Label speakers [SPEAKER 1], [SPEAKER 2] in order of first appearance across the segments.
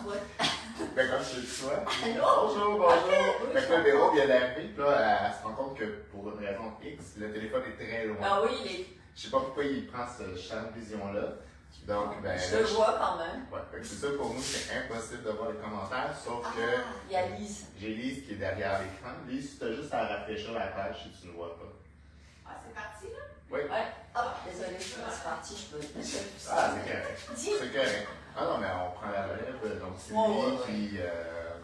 [SPEAKER 1] Ouais.
[SPEAKER 2] Ben, comme je le souhaite.
[SPEAKER 1] Allô?
[SPEAKER 2] Bonjour, bonjour.
[SPEAKER 1] Oui,
[SPEAKER 2] Fait que là, Véro vient d'arriver, puis là, elle se rend compte que pour une raison X, le téléphone est très loin.
[SPEAKER 1] Ah oui,
[SPEAKER 2] Je sais pas pourquoi il prend ce champ de vision-là. Donc, ben.
[SPEAKER 1] je le vois quand même.
[SPEAKER 2] Ouais, fait que c'est ça pour nous, c'est impossible de voir les commentaires, sauf que.
[SPEAKER 1] Il y a Lise.
[SPEAKER 2] J'ai Lise qui est derrière l'écran. Lise, tu as juste à rafraîchir la page si tu ne vois pas.
[SPEAKER 3] Ah, c'est parti là?
[SPEAKER 2] Oui.
[SPEAKER 1] Ouais. Ah, désolée, c'est parti, je peux.
[SPEAKER 2] Ah, c'est correct. C'est correct. Ah non, mais on prend la relève. Donc, c'est lui qui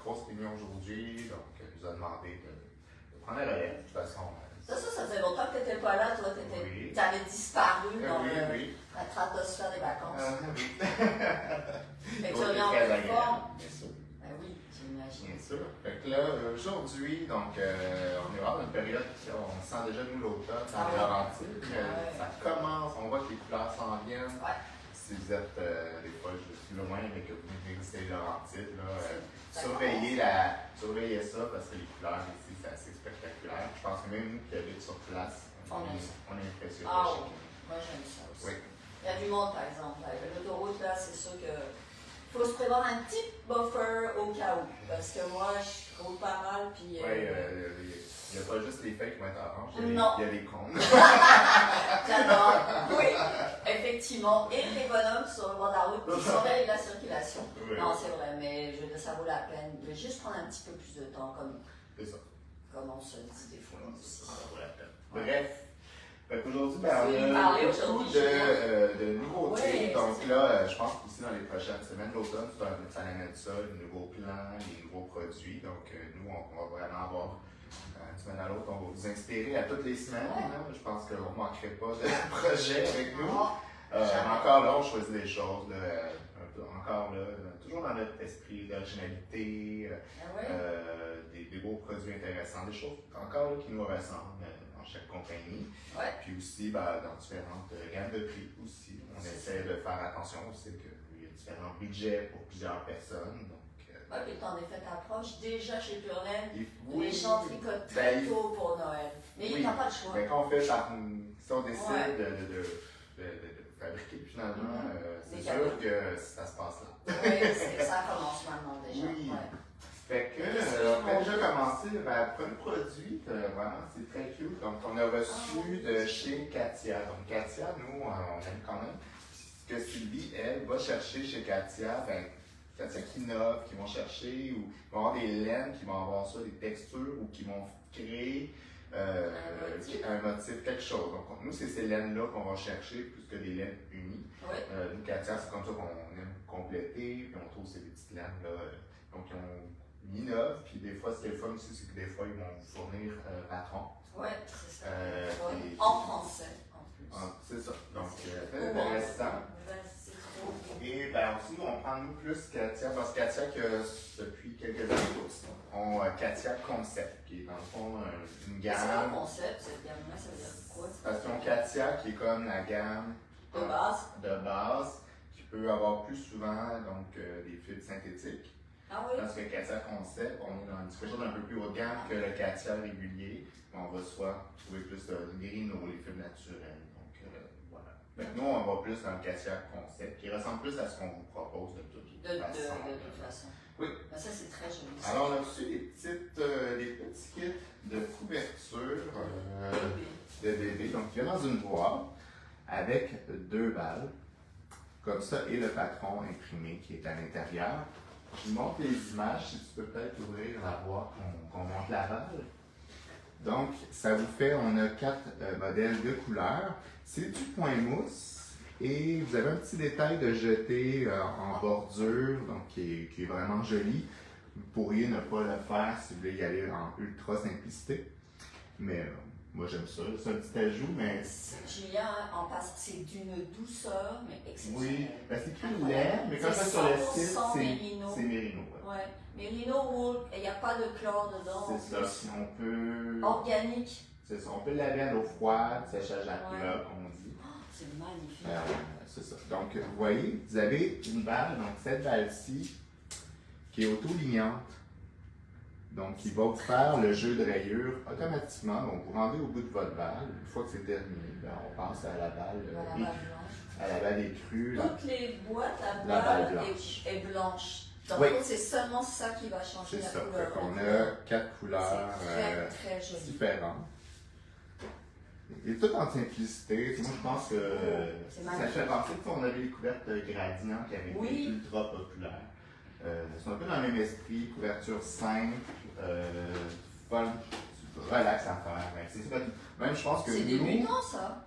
[SPEAKER 2] grosse réunion aujourd'hui, donc il nous a demandé de prendre la relève. De toute façon.
[SPEAKER 1] Ça faisait longtemps que tu n'étais pas là, toi,
[SPEAKER 2] Oui.
[SPEAKER 1] tu avais disparu dans
[SPEAKER 2] oui.
[SPEAKER 1] la stratosphère des vacances.
[SPEAKER 2] Oui.
[SPEAKER 1] Fait que tu reviens en pleine forme.
[SPEAKER 2] Bien sûr.
[SPEAKER 1] Ben oui, j'imagine.
[SPEAKER 2] Bien sûr. Fait que là, aujourd'hui, donc, on est vraiment dans une période, on sent déjà nous l'automne dans les Laurentides. Ça commence, on voit que les couleurs s'en viennent.
[SPEAKER 1] Ouais.
[SPEAKER 2] Si vous êtes, des fois, je suis loin, mais que vous venez visiter les Laurentides, surveillez ça parce que les couleurs ici, c'est assez spectaculaire. Je pense que même nous qui habitons sur place, on est impressionnés.
[SPEAKER 1] Ah oui, moi j'aime ça aussi.
[SPEAKER 2] Oui.
[SPEAKER 1] Il y a du monde, par exemple. L'autoroute, là, c'est sûr que faut se prévoir un petit buffer au cas où. Parce que moi, je roule pas mal, puis...
[SPEAKER 2] Il n'y a pas juste les feuilles qui vont être oranges, il y a les cônes.
[SPEAKER 1] J'adore. Oui, effectivement. Et les bonhommes sur le bord de la route qui surveillent la circulation.
[SPEAKER 2] Oui.
[SPEAKER 1] Non, c'est vrai, mais je veux dire, ça vaut la peine de juste prendre un petit peu plus de temps, comme on se dit des fois.
[SPEAKER 2] Ça vaut la peine. Bref. Aujourd'hui, on a beaucoup de nouveautés. Donc là, je pense qu'ici, dans les prochaines semaines, l'automne, ça amène ça, les nouveaux plans, les nouveaux produits. Donc, nous, on va vraiment avoir, d'une semaine à l'autre, on va vous inspirer à toutes les semaines. Hein. Je pense qu'on ne manquerait pas de projets avec nous. Encore là, on choisit des choses. Encore là, toujours dans notre esprit d'originalité, des beaux produits intéressants, des choses encore là, qui nous ressemblent dans chaque compagnie.
[SPEAKER 1] Ouais.
[SPEAKER 2] Puis aussi, dans différentes gammes de prix aussi. On essaie de faire attention aussi qu'il y a différents budgets pour plusieurs personnes.
[SPEAKER 1] Oui, puis ton effet approche déjà chez Purlaine.
[SPEAKER 2] Oui,
[SPEAKER 1] les gens tricotent très tôt pour Noël. Mais il n'y a pas le choix.
[SPEAKER 2] Mais quand on fait si on décide de fabriquer finalement, c'est sûr que ça se passe là.
[SPEAKER 1] Oui, ça commence maintenant déjà.
[SPEAKER 2] Oui.
[SPEAKER 1] Ouais.
[SPEAKER 2] Fait que, on a déjà commencé, le premier produit, vraiment, c'est très cute. Donc, on a reçu de chez Katia. Donc, Katia, nous, on aime quand même ce que Sylvie, elle, va chercher chez Katia. Katia qui innove, qui vont chercher, ou qui vont avoir des laines, qui vont avoir ça, des textures, ou qui vont créer un motif, quelque chose. Donc, nous, c'est ces laines-là qu'on va chercher, plus que des laines unies.
[SPEAKER 1] Oui.
[SPEAKER 2] Nous, Katia, c'est comme ça qu'on aime compléter, puis on trouve ces petites laines-là. Donc, ils innovent, puis des fois, ce qui est le fun aussi, c'est que des fois, ils vont vous fournir patron.
[SPEAKER 1] Oui, c'est ça.
[SPEAKER 2] En
[SPEAKER 1] français, en plus.
[SPEAKER 2] C'est ça. Donc, très intéressant. Et aussi, on prend nous plus Katia, parce que Katia, depuis quelques années aussi, on Katia Concept, qui est dans le fond une gamme.
[SPEAKER 1] C'est un concept, cette gamme-là, ça veut dire quoi?
[SPEAKER 2] Parce qu'ils ont Katia, qui est comme la gamme de base, qui peut avoir plus souvent des fibres synthétiques.
[SPEAKER 1] Ah oui?
[SPEAKER 2] Parce que Katia Concept, on est dans quelque chose d'un peu plus haut de gamme que le Katia régulier. On va soit trouver plus de merino, les fibres naturelles. Donc voilà. Donc, nous, on va plus dans le Katia Concept, qui ressemble plus à ce qu'on vous propose de toute façon. Oui.
[SPEAKER 1] Ben, ça, c'est très joli.
[SPEAKER 2] Alors, on a reçu des petits kits de couverture de bébé. Donc, il y a dans une boîte avec 2 balles, comme ça, et le patron imprimé qui est à l'intérieur. Je vous montre les images, si tu peux peut-être ouvrir la boîte, qu'on montre la balle. Donc, ça vous fait, on a 4 modèles de couleurs. C'est du point mousse et vous avez un petit détail de jeté en bordure, donc qui est vraiment joli. Vous pourriez ne pas le faire si vous voulez y aller en ultra simplicité. Mais moi j'aime ça, c'est un petit ajout, mais...
[SPEAKER 1] Julien, en passe, c'est d'une douceur, mais exceptionnelle.
[SPEAKER 2] Oui, c'est écrit lait, mais quand ça sur le site, c'est mérino.
[SPEAKER 1] Ouais. Mérino wool, il n'y a pas de chlore dedans.
[SPEAKER 2] C'est ça, si on peut...
[SPEAKER 1] Organique.
[SPEAKER 2] C'est ça, on peut le laver à l'eau froide, séchage à plat, comme on dit.
[SPEAKER 1] C'est magnifique.
[SPEAKER 2] C'est ça. Donc, vous voyez, vous avez une balle, donc cette balle-ci, qui est auto-lignante. Donc, il va vous faire le jeu de rayures automatiquement. Donc, vous rendez au bout de votre balle. Une fois que c'est terminé, on passe à la balle écrue. À la balle écrue.
[SPEAKER 1] Toutes les boîtes,
[SPEAKER 2] la balle
[SPEAKER 1] est blanche. Donc,
[SPEAKER 2] Oui.
[SPEAKER 1] c'est seulement ça qui va changer
[SPEAKER 2] C'est
[SPEAKER 1] la
[SPEAKER 2] ça.
[SPEAKER 1] couleur.
[SPEAKER 2] Fait qu'on a 4 couleurs
[SPEAKER 1] C'est très joli.
[SPEAKER 2] différentes. Et tout en simplicité. Moi, je pense que
[SPEAKER 1] C'est
[SPEAKER 2] ça
[SPEAKER 1] magnifique.
[SPEAKER 2] fait penser qu'on avait les couvertes Gradient qui avaient
[SPEAKER 1] Oui.
[SPEAKER 2] été ultra populaires. C'est un peu dans le même esprit, couverture simple, fun, relax à faire. C'est ça. Même je pense que
[SPEAKER 1] C'est
[SPEAKER 2] nous,
[SPEAKER 1] débutant, ça.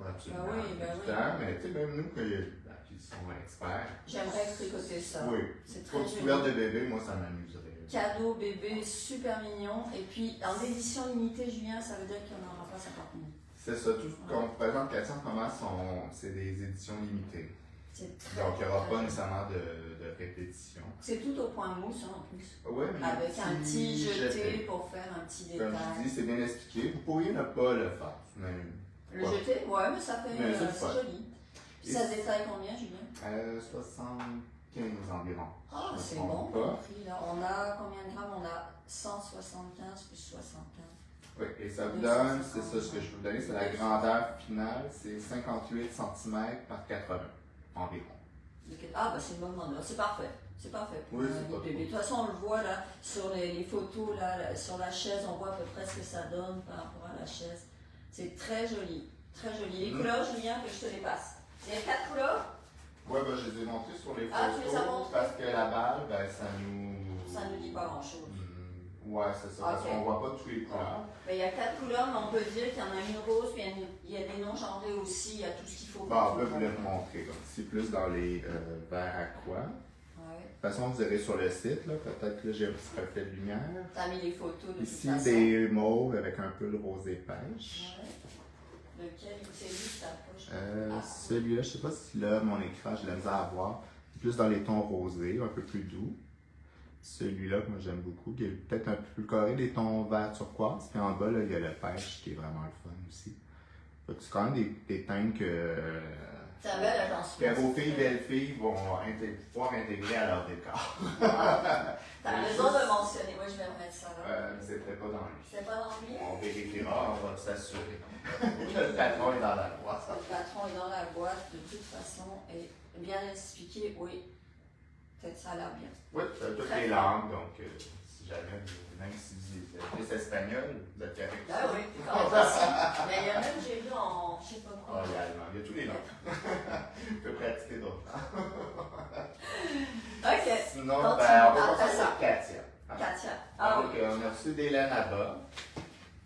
[SPEAKER 2] absolument,
[SPEAKER 1] Ben oui, ben oui.
[SPEAKER 2] mais tu sais, même nous qui sont experts,
[SPEAKER 1] J'aimerais tricoter ça.
[SPEAKER 2] oui,
[SPEAKER 1] C'est
[SPEAKER 2] pour
[SPEAKER 1] très
[SPEAKER 2] une couverte
[SPEAKER 1] joli.
[SPEAKER 2] de bébé, moi ça m'amuserait.
[SPEAKER 1] Cadeau bébé, super mignon. Et puis, en édition limitée, Julien, ça veut dire qu'il n'y en aura pas 50 000.
[SPEAKER 2] C'est ça, tout ce qu'on présente Cathy en ce moment, c'est des éditions limitées.
[SPEAKER 1] C'est très
[SPEAKER 2] Donc il n'y aura
[SPEAKER 1] très
[SPEAKER 2] pas
[SPEAKER 1] joli.
[SPEAKER 2] nécessairement de répétition.
[SPEAKER 1] C'est tout au point mousse, hein, en plus.
[SPEAKER 2] Ouais, mais
[SPEAKER 1] Avec un petit jeté pour faire un petit
[SPEAKER 2] Comme
[SPEAKER 1] détail.
[SPEAKER 2] je dis, c'est bien expliqué. Vous pourriez ne pas le faire.
[SPEAKER 1] Le jeté, ouais, mais ça fait.
[SPEAKER 2] Mais c'est le
[SPEAKER 1] C'est
[SPEAKER 2] fun.
[SPEAKER 1] joli. Puis ça se détaille combien, Julien?
[SPEAKER 2] 75 environ.
[SPEAKER 1] Ah,
[SPEAKER 2] Je me
[SPEAKER 1] c'est
[SPEAKER 2] trompe
[SPEAKER 1] bon
[SPEAKER 2] pas.
[SPEAKER 1] comme prix, là. On a combien de grammes? On a 175 plus 75.
[SPEAKER 2] Oui, et ça vous donne, c'est ça ce que je peux vous donner, c'est la grandeur finale, c'est 58 cm par 80 environ.
[SPEAKER 1] Ah, bah c'est une bonne grandeur, c'est parfait. C'est parfait. pour
[SPEAKER 2] Oui,
[SPEAKER 1] un
[SPEAKER 2] c'est pas
[SPEAKER 1] bébé. De toute façon, on le voit là, sur les photos, là, sur la chaise, on voit à peu près ce que ça donne par rapport à la chaise. C'est très joli, très joli. Les couleurs, Julien, que je te les passe. Il y a 4 couleurs,
[SPEAKER 2] Oui, ben, je les ai montrées sur les
[SPEAKER 1] Ah, tu les as
[SPEAKER 2] photos
[SPEAKER 1] montrées?
[SPEAKER 2] parce que la balle, ben, ça nous.
[SPEAKER 1] ça ne dit pas grand-chose.
[SPEAKER 2] Ouais, c'est ça, parce
[SPEAKER 1] Ok.
[SPEAKER 2] qu'on voit pas tous les couleurs.
[SPEAKER 1] Mais il y a 4 couleurs, mais on peut dire qu'il y en a une rose, puis il y a des non genrés aussi, il y a tout ce qu'il faut.
[SPEAKER 2] Bon, on peut vous les remontrer. Donc, c'est plus dans les verts aqua.
[SPEAKER 1] Ouais.
[SPEAKER 2] De toute façon, vous irez sur le site, là, peut-être que là, j'ai un petit reflet de lumière.
[SPEAKER 1] T'as mis les photos de
[SPEAKER 2] Ici,
[SPEAKER 1] toute façon.
[SPEAKER 2] des mauves avec un peu de rosé pêche.
[SPEAKER 1] Ouais. Lequel? C'est lui, ta poche.
[SPEAKER 2] Celui-là, je sais pas si là, mon écran, j'ai la misère à voir. C'est plus dans les tons rosés, un peu plus doux. Celui-là, que moi j'aime beaucoup, qui est peut-être un peu plus carré, les tons vert turquoise. Puis en bas, là, il y a le pêche qui est vraiment le fun aussi. Fait que c'est quand même des teintes que
[SPEAKER 1] C'est un bel agence.
[SPEAKER 2] vos filles, belles-filles vont pouvoir intégrer à leur décor.
[SPEAKER 1] T'as raison de mentionner. Moi, je vais remettre ça là.
[SPEAKER 2] C'était pas dans lui.
[SPEAKER 1] C'est pas dans le
[SPEAKER 2] On vérifiera, on va s'assurer que le patron est dans la boîte.
[SPEAKER 1] Le patron est dans la boîte, de toute façon, et bien expliqué, oui. Peut-être ça a l'air bien.
[SPEAKER 2] Oui, toutes les langues, donc si jamais, même si vous êtes plus espagnol, vous êtes correct.
[SPEAKER 1] Ah oui, c'est correct aussi. Mais il y a même, j'ai vu en, je sais pas
[SPEAKER 2] Ah,
[SPEAKER 1] quoi.
[SPEAKER 2] il y a allemand, il y a tous les langues. Vous pouvez pratiquer d'autres langues.
[SPEAKER 1] Ok.
[SPEAKER 2] Sinon,
[SPEAKER 1] Continue,
[SPEAKER 2] ben, on va
[SPEAKER 1] après
[SPEAKER 2] passer
[SPEAKER 1] ça.
[SPEAKER 2] à Katia.
[SPEAKER 1] Katia. Ah
[SPEAKER 2] Donc,
[SPEAKER 1] oui.
[SPEAKER 2] on a reçu d'Hélène là-bas.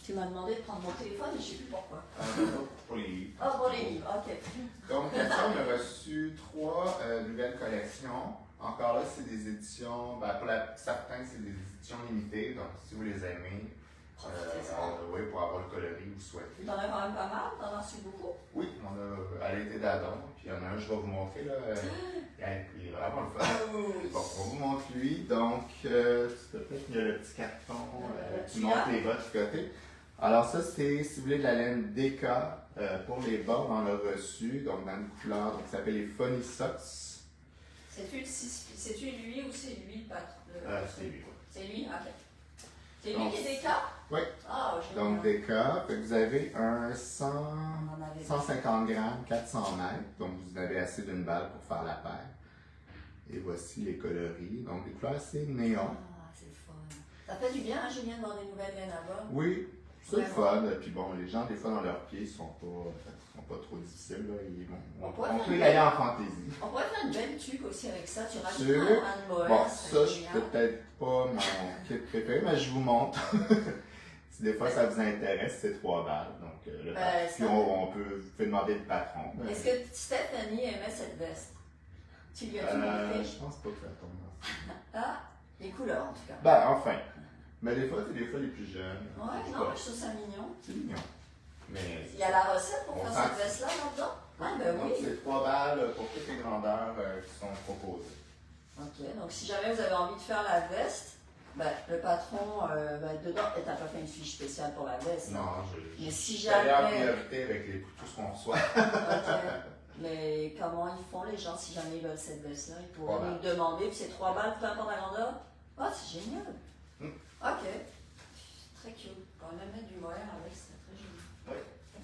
[SPEAKER 1] Tu m'as demandé de prendre mon téléphone et je sais plus pourquoi.
[SPEAKER 2] Pour les livres.
[SPEAKER 1] Ah, pour les livres, ok.
[SPEAKER 2] Donc, Katia, on a reçu 3 nouvelles collections. Encore là, c'est des éditions, ben, pour certains, c'est des éditions limitées. Donc, si vous les aimez, oui, pour avoir le coloris que vous souhaitez.
[SPEAKER 1] T'en as quand même pas mal, t'en as reçu beaucoup.
[SPEAKER 2] Oui, on a à l'été d'Adam. Puis il y en a un, je vais vous montrer. Là, il est vraiment le fun. Bon, on vous montre lui. Donc, peut-être qu'il y a le petit carton qui montre les bas de côté. Alors, ça, c'est, si vous voulez, de la laine DK pour les bas. On en a reçu, donc dans une couleur, donc ça s'appelle les Funny Socks.
[SPEAKER 1] C'est-tu lui ou c'est lui le patron?
[SPEAKER 2] C'est lui.
[SPEAKER 1] C'est lui, ok. C'est lui
[SPEAKER 2] Donc,
[SPEAKER 1] qui est des cas?
[SPEAKER 2] Oui.
[SPEAKER 1] Ah, génial.
[SPEAKER 2] Donc, DK. Fait que vous avez un
[SPEAKER 1] On en avait
[SPEAKER 2] 150 grammes, 400 mètres. Donc, vous avez assez d'une balle pour faire la paire. Et voici les coloris. Donc, les couleurs assez néon.
[SPEAKER 1] Ah, c'est le fun. Ça fait du bien, hein, Julien, de voir des nouvelles laines là-bas.
[SPEAKER 2] Oui, c'est le
[SPEAKER 1] Vraiment.
[SPEAKER 2] fun. Puis bon, les gens, des fois, dans leurs pieds, sont pas trop difficiles. Là.
[SPEAKER 1] On pourrait
[SPEAKER 2] On
[SPEAKER 1] faire
[SPEAKER 2] peut y
[SPEAKER 1] une
[SPEAKER 2] aller en fantaisie.
[SPEAKER 1] On pourrait faire une belle tuque aussi avec ça. Tu rajoutes
[SPEAKER 2] Tuque.
[SPEAKER 1] un brin de Moët,
[SPEAKER 2] Bon,
[SPEAKER 1] c'est
[SPEAKER 2] ça, je
[SPEAKER 1] génial.
[SPEAKER 2] peux peut-être pas mon kit préféré, mais je vous montre. Si des fois ça vous intéresse, c'est 3 balles. Donc, le patron, vous pouvez demander le patron.
[SPEAKER 1] Est-ce que Stéphanie aimait cette veste? Tu lui as-tu montré?
[SPEAKER 2] Je pense pas que ça tombe dans ça.
[SPEAKER 1] Ah, les couleurs en tout cas.
[SPEAKER 2] Ben, enfin. Mais des fois, c'est des fois les plus jeunes.
[SPEAKER 1] Ouais,
[SPEAKER 2] Je sais
[SPEAKER 1] non,
[SPEAKER 2] pas.
[SPEAKER 1] je trouve ça mignon.
[SPEAKER 2] C'est mignon. Mais
[SPEAKER 1] Il y a la recette pour
[SPEAKER 2] On
[SPEAKER 1] faire
[SPEAKER 2] sent
[SPEAKER 1] cette veste-là là-dedans? Ah, ben
[SPEAKER 2] donc,
[SPEAKER 1] oui.
[SPEAKER 2] c'est 3 balles pour toutes les grandeurs qui sont proposées.
[SPEAKER 1] Ok, donc si jamais vous avez envie de faire la veste, ben, le patron, dedans, t'as pas fait une fiche spéciale pour la veste.
[SPEAKER 2] Non,
[SPEAKER 1] Mais si
[SPEAKER 2] je suis en
[SPEAKER 1] jamais.
[SPEAKER 2] priorité avec tout ce qu'on reçoit.
[SPEAKER 1] Ok. Mais comment ils font les gens si jamais ils veulent cette veste-là? Ils pourraient
[SPEAKER 2] 3
[SPEAKER 1] nous le demander, puis c'est 3 balles, peu importe la grandeur? Ah, c'est génial! Ok. Très cute. On va même mettre du mohair avec, c'est très joli.
[SPEAKER 2] Oui.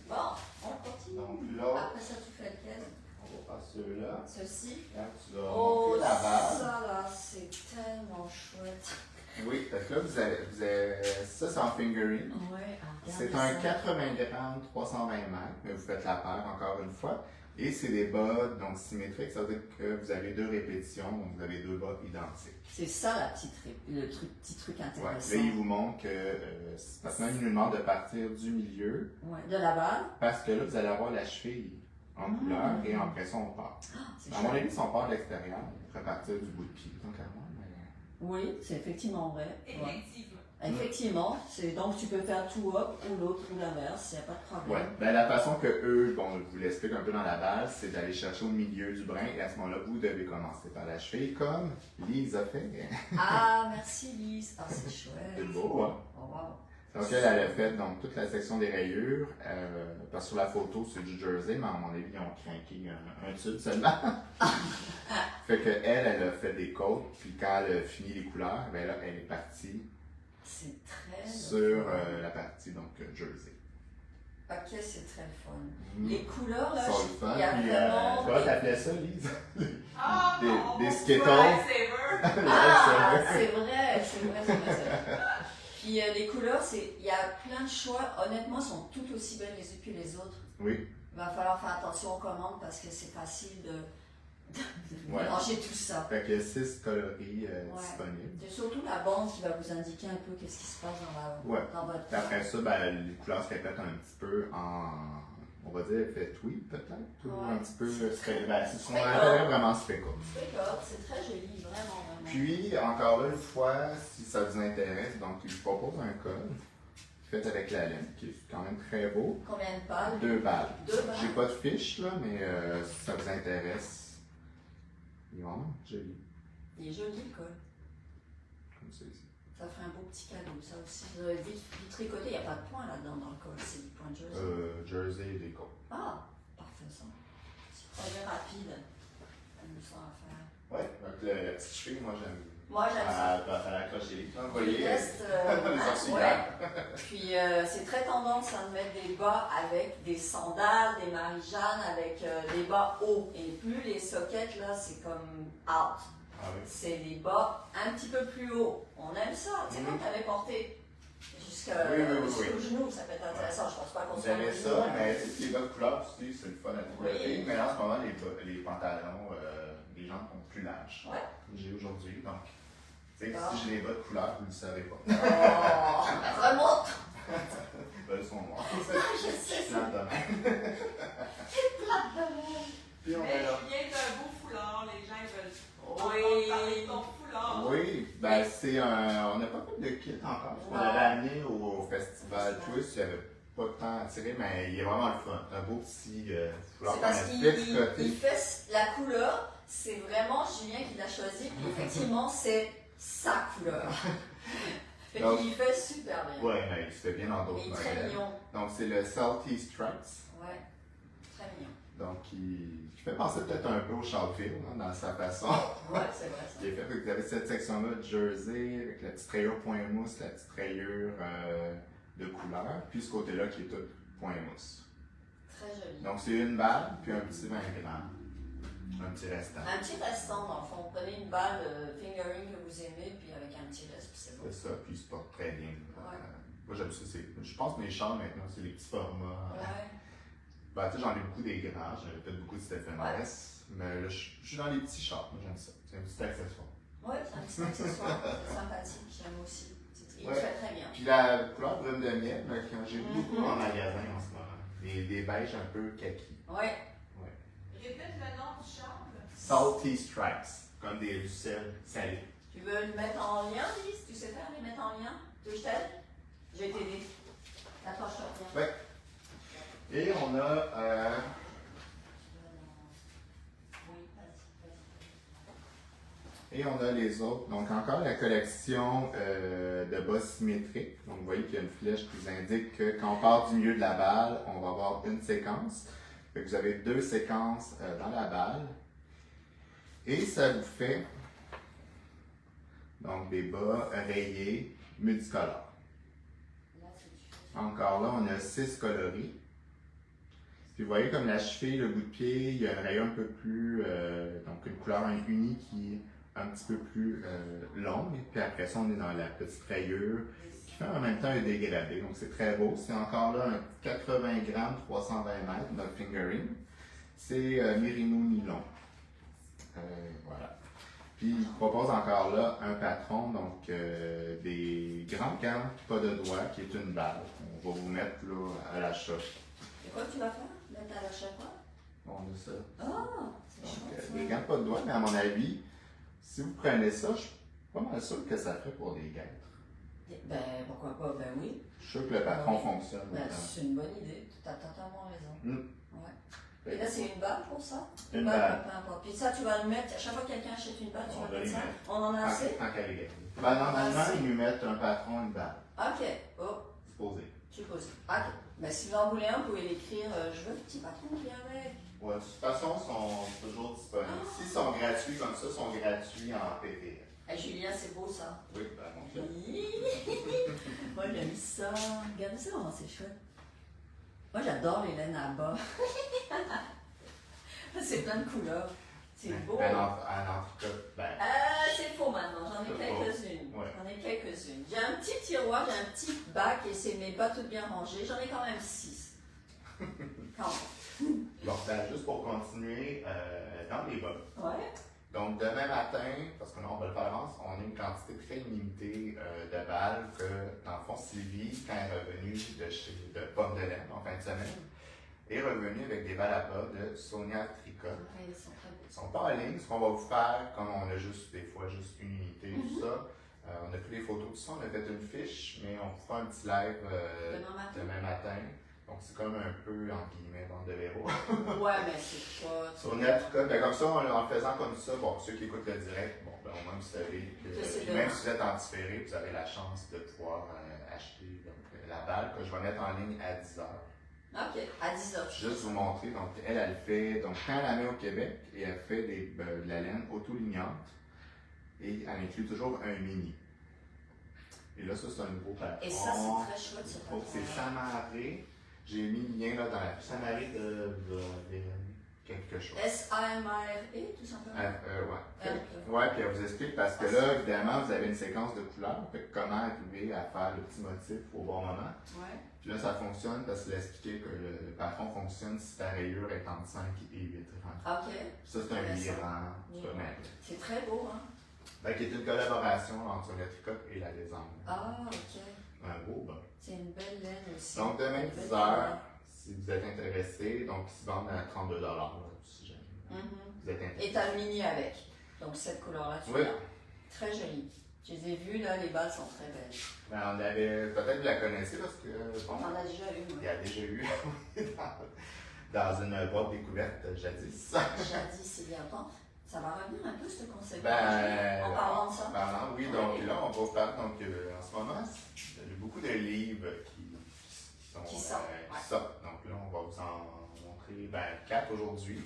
[SPEAKER 1] Bon, on continue.
[SPEAKER 2] Donc là,
[SPEAKER 1] Après ça, tu fais lequel?
[SPEAKER 2] on va faire ceux-là.
[SPEAKER 1] Ceci.
[SPEAKER 2] Là, tu vas
[SPEAKER 1] Oh,
[SPEAKER 2] monter la balle.
[SPEAKER 1] ça là, c'est
[SPEAKER 2] fait que là, ça c'est en fingering.
[SPEAKER 1] Ouais,
[SPEAKER 2] C'est un 80 grammes, 320 mètres, mais vous faites la paire encore une fois. Et c'est des bas donc symétriques, ça veut dire que vous avez 2 répétitions, donc vous avez 2 bas identiques.
[SPEAKER 1] C'est ça le petit truc
[SPEAKER 2] Ouais.
[SPEAKER 1] intéressant.
[SPEAKER 2] Là, il vous montre que parce que même il nous demande de partir du milieu.
[SPEAKER 1] Ouais, de la balle.
[SPEAKER 2] Parce que là, vous allez avoir la cheville en couleur et après ça, on part. À mon avis, si on part de l'extérieur, on pourrait partir du bout de pied, tant qu'à moi.
[SPEAKER 1] Oui, c'est effectivement vrai.
[SPEAKER 3] Effectivement.
[SPEAKER 1] Effectivement, donc tu peux faire tout up ou l'autre ou l'inverse, il n'y a pas de problème.
[SPEAKER 2] Ouais. Ben, la façon que eux, bon, je vous l'explique un peu dans la balle, c'est d'aller chercher au milieu du brin et à ce moment-là, vous devez commencer par la cheville comme Lise a fait.
[SPEAKER 1] Ah, merci Lise. Ah, c'est chouette.
[SPEAKER 2] C'est beau, hein?
[SPEAKER 1] Oh, wow.
[SPEAKER 2] Donc elle a fait donc, toute la section des rayures, parce que sur la photo c'est du jersey, mais à mon avis ils ont craqué un tube seulement. Fait que elle a fait des côtes, puis quand elle a fini les couleurs, ben là elle est partie
[SPEAKER 1] C'est très
[SPEAKER 2] sur la partie donc jersey.
[SPEAKER 1] Ok, c'est très fun.
[SPEAKER 2] Mm.
[SPEAKER 1] Les couleurs là,
[SPEAKER 2] Ils sont le fun,
[SPEAKER 1] il y a
[SPEAKER 2] puis
[SPEAKER 1] vraiment...
[SPEAKER 2] tu vois, t'appelais ça Lise?
[SPEAKER 3] Ah,
[SPEAKER 2] Des Skittles.
[SPEAKER 3] Lifesaver.
[SPEAKER 1] Ah, c'est vrai, c'est vrai. Puis les couleurs, il y a plein de choix. Honnêtement, elles sont toutes aussi belles les unes que les autres.
[SPEAKER 2] Oui.
[SPEAKER 1] Il va falloir faire attention aux commandes parce que c'est facile de
[SPEAKER 2] Ouais.
[SPEAKER 1] mélanger tout ça.
[SPEAKER 2] Fait qu'il y a 6 coloris disponibles.
[SPEAKER 1] C'est surtout la bande qui va vous indiquer un peu qu'est-ce qui se passe dans votre
[SPEAKER 2] Puis après ça, ben, les couleurs se répètent un petit peu on va dire, fait tweed peut-être, ou un petit peu, c'est ce qu'on appelle vraiment speckle.
[SPEAKER 1] C'est très joli, vraiment.
[SPEAKER 2] Puis, encore là, une fois, si ça vous intéresse, donc il vous propose un code fait avec la laine, qui est quand même très beau.
[SPEAKER 1] Combien de balles?
[SPEAKER 2] 2 balles.
[SPEAKER 1] 2 balles.
[SPEAKER 2] J'ai pas de fiche, là, mais si ça vous intéresse, il est vraiment joli.
[SPEAKER 1] Il est joli le code.
[SPEAKER 2] Comme ça ici.
[SPEAKER 1] Ça ferait un beau petit cadeau, ça aussi. Vous avez vite tricoté, il n'y a pas de point là-dedans dans le col, c'est du point de jersey.
[SPEAKER 2] Jersey et déco.
[SPEAKER 1] Ah, parfait ça. C'est projet rapide. Amusant à faire.
[SPEAKER 2] Ouais, donc la petite cheville, moi j'aime.
[SPEAKER 1] Moi j'aime ça.
[SPEAKER 2] Elle va accrocher les
[SPEAKER 1] Je
[SPEAKER 2] vous voyez.
[SPEAKER 1] teste,
[SPEAKER 2] Les
[SPEAKER 1] ouais. Puis c'est très tendance à mettre des bas avec des sandales, des Marie-Jeanne, avec des bas hauts. Et plus les sockets là, c'est comme out.
[SPEAKER 2] Ah oui.
[SPEAKER 1] C'est des bas un petit peu plus hauts. On aime ça. Tu sais, quand tu avais porté jusqu'au genou, ça peut être intéressant. Je pense pas qu'on
[SPEAKER 2] Vous aimez ça, mais les bas de couleur aussi, c'est le fun à trouver. Mais en ce moment, les pantalons, les jambes sont plus larges.
[SPEAKER 1] Ouais.
[SPEAKER 2] J'ai aujourd'hui, donc. Si j'ai les bas de couleur, vous ne le savez pas.
[SPEAKER 1] Oh, vraiment?
[SPEAKER 2] Elles sont noires.
[SPEAKER 1] Je sais ça.
[SPEAKER 2] Plate de même.
[SPEAKER 1] C'est plate de même.
[SPEAKER 2] Puis on
[SPEAKER 3] Mais
[SPEAKER 2] est là.
[SPEAKER 3] il vient d'un beau foulard, les gens veulent
[SPEAKER 1] Oui.
[SPEAKER 3] parler de ton foulard.
[SPEAKER 2] Oui, ben c'est un. On n'a pas fait de kit encore. On l'avait amené au festival Twist, il n'y avait pas de temps à tirer, mais il est vraiment le fun. Un beau petit foulard
[SPEAKER 1] C'est
[SPEAKER 2] qu'on a
[SPEAKER 1] parce qu'il fait la couleur, c'est vraiment Julien qui l'a choisi. Puis effectivement, c'est sa couleur. Fait
[SPEAKER 2] Donc,
[SPEAKER 1] qu'il fait super bien.
[SPEAKER 2] Ouais, mais il se fait bien dans d'autres
[SPEAKER 1] Il est très
[SPEAKER 2] modèles.
[SPEAKER 1] mignon.
[SPEAKER 2] Donc c'est le Salty Stripes.
[SPEAKER 1] Ouais, très mignon.
[SPEAKER 2] Donc qui fait penser peut-être un peu au Charleville dans sa façon.
[SPEAKER 1] Ouais, c'est vrai ça.
[SPEAKER 2] Qui est fait. Vous avez cette section-là de jersey avec la petite rayure point mousse, la petite rayure de couleur, puis ce côté-là qui est tout point mousse.
[SPEAKER 1] Très joli.
[SPEAKER 2] Donc c'est une balle, puis un petit 20 grammes. Un petit restant.
[SPEAKER 1] Un petit restant, dans le fond. Prenez une balle fingering que vous aimez, puis avec un petit reste, puis c'est bon.
[SPEAKER 2] C'est ça, puis il se porte très bien.
[SPEAKER 1] Ouais.
[SPEAKER 2] Moi j'aime ça. Je pense que mes chars maintenant, c'est les petits formats.
[SPEAKER 1] Ouais.
[SPEAKER 2] Ben, tu sais, j'en ai beaucoup des grands, j'en ai peut-être beaucoup de Stephen S. Mais là, je suis dans les petits chars, moi j'aime ça. C'est un petit accessoire.
[SPEAKER 1] Ouais, c'est un petit accessoire. C'est sympathique, j'aime aussi. Il
[SPEAKER 2] Ouais.
[SPEAKER 1] fait très bien.
[SPEAKER 2] Puis la couleur brune de miel, j'ai beaucoup en magasin en ce moment. Des beiges un peu kaki.
[SPEAKER 1] Ouais.
[SPEAKER 3] Répète le nom du char.
[SPEAKER 2] Salty Stripes, comme du sel salé.
[SPEAKER 1] Tu veux le mettre en lien, Lise? Tu sais faire les mettre en lien? Tu veux que je t'aide? Je vais t'aider. Accroche-toi bien.
[SPEAKER 2] Ouais. Et on a. Et on a les autres. Donc, encore la collection de bas symétriques. Donc, vous voyez qu'il y a une flèche qui vous indique que quand on part du milieu de la balle, on va avoir une séquence. Fait que vous avez 2 séquences dans la balle. Et ça vous fait donc des bas rayés multicolores. Encore là, on a 6 coloris. Puis vous voyez comme la cheville, le bout de pied, il y a un rayon un peu plus, donc une couleur unie qui un petit peu plus longue. Puis après ça, on est dans la petite rayure qui fait en même temps un dégradé. Donc c'est très beau. C'est encore là un 80 grammes, 320 mètres, notre fingering. C'est Merino nylon. Voilà. Puis il propose encore là un patron, donc des grands cannes, pas de doigts, qui est une balle. On va vous mettre là à l'achat.
[SPEAKER 1] Et quoi tu vas faire? Mettre à l'achat quoi?
[SPEAKER 2] Bon, on a ça.
[SPEAKER 1] Ah, c'est
[SPEAKER 2] Donc,
[SPEAKER 1] chouette ça.
[SPEAKER 2] des gants pas de doigts, mais à mon avis, si vous prenez ça, je suis pas mal sûr que ça ferait pour des guêtres.
[SPEAKER 1] Ben pourquoi pas? Ben oui.
[SPEAKER 2] Je suis sûr que le patron fonctionne.
[SPEAKER 1] Ben,
[SPEAKER 2] maintenant.
[SPEAKER 1] c'est une bonne idée. Tu as totalement raison.
[SPEAKER 2] Mm.
[SPEAKER 1] Ouais. Et là, c'est une balle pour ça?
[SPEAKER 2] Une balle.
[SPEAKER 1] Peu importe. Puis ça, tu vas le mettre, à chaque fois que quelqu'un achète une balle, tu
[SPEAKER 2] On
[SPEAKER 1] vas
[SPEAKER 2] va
[SPEAKER 1] mettre
[SPEAKER 2] les
[SPEAKER 1] ça.
[SPEAKER 2] mettre.
[SPEAKER 1] On en a assez?
[SPEAKER 2] En calligraphie. Ben, normalement,
[SPEAKER 1] Assez.
[SPEAKER 2] ils nous mettent un patron, une balle.
[SPEAKER 1] Ok. Oh,
[SPEAKER 2] Supposé.
[SPEAKER 1] je suppose. Ok. Ben, si vous en voulez un, vous pouvez l'écrire je veux le petit patron qui vient avec.
[SPEAKER 2] Ouais, de toute façon, ils sont toujours disponibles. S'ils sont gratuits comme ça, ils sont gratuits en PDF.
[SPEAKER 1] Eh, Julien, c'est beau ça.
[SPEAKER 2] Oui, ben mon Dieu.
[SPEAKER 1] Moi, j'aime ça. Regardez ça, oh, c'est chouette. Moi, j'adore les laines à bas. C'est plein de couleurs. C'est beau.
[SPEAKER 2] En tout cas, ben,
[SPEAKER 1] C'est faux maintenant, j'en ai
[SPEAKER 2] C'est
[SPEAKER 1] quelques-unes.
[SPEAKER 2] Ouais.
[SPEAKER 1] J'en ai quelques-unes. J'ai un petit tiroir, j'ai un petit bac et c'est mes bas toutes bien rangées. J'en ai quand même 6. Quand même.
[SPEAKER 2] bon, ben, juste pour continuer, dans les bas.
[SPEAKER 1] Ouais.
[SPEAKER 2] Donc, demain matin, parce que là, on va le faire avance, on a une quantité très limitée de balles que, dans le fond, Sylvie, quand elle est revenue de Pomme de Laine en fin de semaine, est revenue avec des balles à bas de Sonia Tricot.
[SPEAKER 1] Ouais, ils sont très beaux.
[SPEAKER 2] Ils sont pas en ligne. Ce qu'on va vous faire, comme on a juste des fois juste une unité, tout ça, on a pris des photos de ça, on a fait une fiche, mais on vous fera un petit live demain matin. Donc c'est comme un peu, en guillemets, bande de véro.
[SPEAKER 1] Ouais, mais c'est pas.
[SPEAKER 2] Sur Tricot, ben comme ça, en le faisant comme ça, bon, ceux qui écoutent le direct, bon, ben au moins vous savez que, puis même si vous êtes en différé, vous avez la chance de pouvoir acheter donc, la balle que je vais mettre en ligne à 10h.
[SPEAKER 1] Ok, à 10h.
[SPEAKER 2] Juste vous montrer, donc elle fait, donc quand elle la met au Québec, et elle fait de la laine auto-lignante, et elle inclut toujours un mini. Et là, ça c'est un nouveau patron.
[SPEAKER 1] Et ça, c'est très chouette ce patron.
[SPEAKER 2] C'est Samaré. J'ai mis le lien là dans la Samaré de quelque chose.
[SPEAKER 1] S-A-M-A-R-E, tout simplement.
[SPEAKER 2] Ouais, puis elle vous explique parce que là, évidemment, vous avez une séquence de couleurs, fait que comment arriver à faire le petit motif au bon moment.
[SPEAKER 1] Ouais.
[SPEAKER 2] Puis là, ça fonctionne parce qu'il a expliqué que le patron fonctionne si ta rayure est entre 5 et 8.
[SPEAKER 1] Ok.
[SPEAKER 2] Ça, c'est un livrant.
[SPEAKER 1] C'est très beau, hein?
[SPEAKER 2] Qui est une collaboration entre le tricot et la design.
[SPEAKER 1] Ah, ok.
[SPEAKER 2] Un beau bas.
[SPEAKER 1] C'est une belle laine aussi.
[SPEAKER 2] Donc, demain, 10h, si vous êtes intéressé, donc ils se vendent à 32 là, si jamais vous êtes intéressé.
[SPEAKER 1] Et t'as le mini avec. Donc, cette couleur-là, tu l'as. Très jolie. Je les ai vues, là, les balles sont très belles.
[SPEAKER 2] Ben, on avait, peut-être vous la connaissez parce que.
[SPEAKER 1] On en a déjà eu,
[SPEAKER 2] il y a déjà eu dans une boîte découverte jadis.
[SPEAKER 1] Jadis, il y a longtemps. Ça va revenir un peu ce concept.
[SPEAKER 2] Ben,
[SPEAKER 1] en parlant de ça.
[SPEAKER 2] Oui, donc là, on va faire. Donc, en ce moment, il y a beaucoup de livres qui sortent. Donc là, on va vous en montrer 4 aujourd'hui.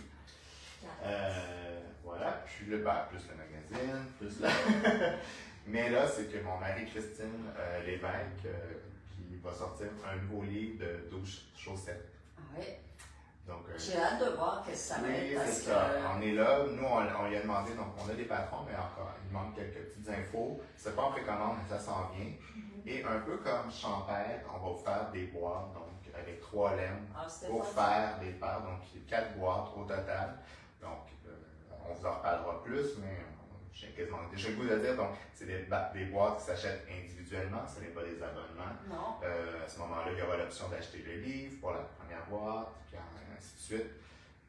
[SPEAKER 2] Voilà, puis le plus le magazine, plus Mais là, c'est que mon Marie-Christine Lévesque qui va sortir un nouveau livre de 12 chaussettes.
[SPEAKER 1] Ah oui.
[SPEAKER 2] Donc,
[SPEAKER 1] j'ai hâte de voir que ça va être.
[SPEAKER 2] Oui, c'est ça. On est là. Nous, on lui a demandé, donc on a des patrons, mais encore, il manque quelques petites infos. C'est pas en précommande, mais ça s'en vient. Et un peu comme Champêtre, on va vous faire des boîtes, donc avec 3 laines pour faire des paires, donc 4 boîtes au total. Donc, on vous en reparlera plus, mais j'ai quasiment déjà le goût de dire, donc c'est des boîtes qui s'achètent individuellement, ce n'est pas des abonnements.
[SPEAKER 1] Non.
[SPEAKER 2] À ce moment-là, il y aura l'option d'acheter le livre pour la première boîte, puis ainsi de suite.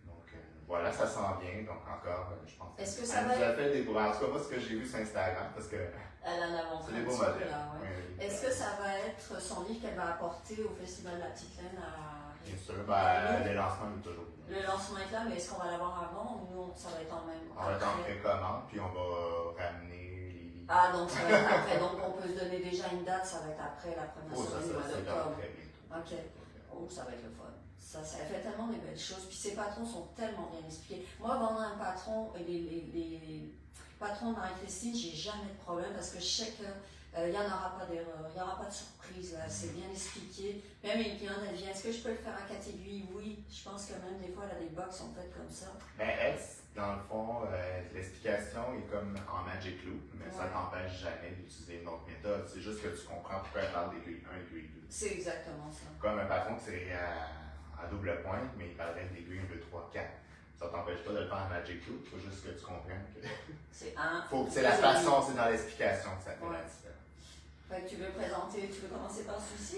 [SPEAKER 2] Donc voilà, ça s'en vient, donc encore, je pense.
[SPEAKER 1] Est-ce que ça
[SPEAKER 2] va être... fait des beaux... En tout cas, moi, ce que j'ai vu sur Instagram, parce que
[SPEAKER 1] elle en a montré
[SPEAKER 2] c'est des beaux modèles.
[SPEAKER 1] Ouais. Est-ce que ça va être son livre qu'elle va apporter au Festival de la Petite Laine à...
[SPEAKER 2] Bien sûr, le lancement est toujours bien.
[SPEAKER 1] Le lancement est là, mais est-ce qu'on va l'avoir avant ou non, ça va être en même temps?
[SPEAKER 2] On va être en précommande, puis on va ramener les...
[SPEAKER 1] Ah, donc ça va être après. Donc on peut se donner déjà une date, ça va être après la première semaine du mois d'octobre. Ok. Oh, ça va être le fun. Ça fait tellement des belles choses. Puis ces patrons sont tellement bien expliqués. Moi, vendre un patron, les patrons de Marie-Christine, j'ai jamais de problème parce que je sais que Il n'y en aura pas d'erreur, il n'y aura pas de surprise, là, c'est bien expliqué. Même une cliente, elle dit, est-ce que je peux le faire à 4 aiguilles? Oui, je pense que même des fois, là, les box sont faites comme ça.
[SPEAKER 2] Ben, elle, dans le fond, l'explication est comme en Magic Loop, mais ça t'empêche jamais d'utiliser une autre méthode. C'est juste que tu comprends pourquoi elle parle d'aiguille 1 et d'aiguille 2.
[SPEAKER 1] C'est exactement ça.
[SPEAKER 2] Comme un patron qui serait à double pointe, mais il parlerait d'aiguille 1, 2, 3, 4. Ça t'empêche pas de le faire en Magic Loop, il faut juste que tu comprennes que.
[SPEAKER 1] C'est un.
[SPEAKER 2] C'est la façon, c'est dans l'explication que ça fait la différence.
[SPEAKER 1] Fait que tu veux commencer par celui-ci?